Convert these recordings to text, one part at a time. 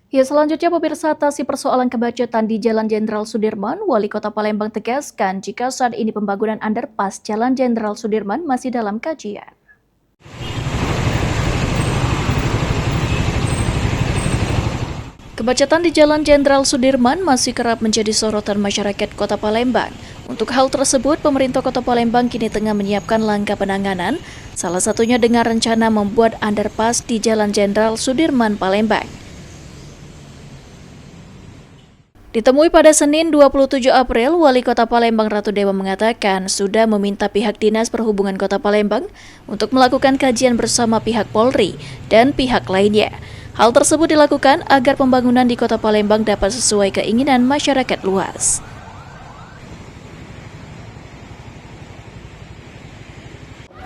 Ya, selanjutnya pemirsa atasi persoalan kemacetan di Jalan Jenderal Sudirman, Wali Kota Palembang tegaskan jika saat ini pembangunan underpass Jalan Jenderal Sudirman masih dalam kajian. Kemacetan di Jalan Jenderal Sudirman masih kerap menjadi sorotan masyarakat Kota Palembang. Untuk hal tersebut, pemerintah Kota Palembang kini tengah menyiapkan langkah penanganan, salah satunya dengan rencana membuat underpass di Jalan Jenderal Sudirman, Palembang. Ditemui pada Senin 27 April, Wali Kota Palembang Ratu Dewa mengatakan sudah meminta pihak Dinas Perhubungan Kota Palembang untuk melakukan kajian bersama pihak Polri dan pihak lainnya. Hal tersebut dilakukan agar pembangunan di Kota Palembang dapat sesuai keinginan masyarakat luas.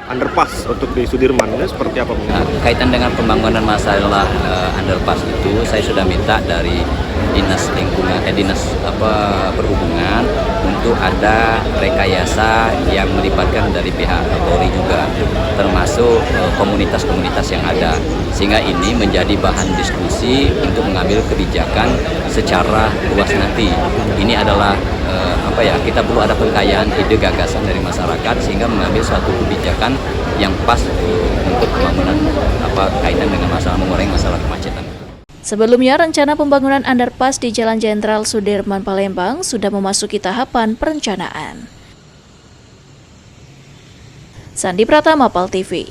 Underpass untuk di Sudirman ini seperti apa? Kaitan dengan pembangunan masalah underpass itu, saya sudah minta dari dinas perhubungan untuk ada rekayasa yang melibatkan dari pihak Polri juga, termasuk komunitas-komunitas yang ada, sehingga ini menjadi bahan diskusi untuk mengambil kebijakan secara luas nanti. Ini adalah kita perlu ada pengkayaan ide gagasan dari masyarakat sehingga mengambil suatu kebijakan yang pas untuk pembangunan kaitan dengan masalah mengurangi masalah kemacetan. Sebelumnya, rencana pembangunan underpass di Jalan Jenderal Sudirman Palembang sudah memasuki tahapan perencanaan. Sandi Pratama, PAL TV.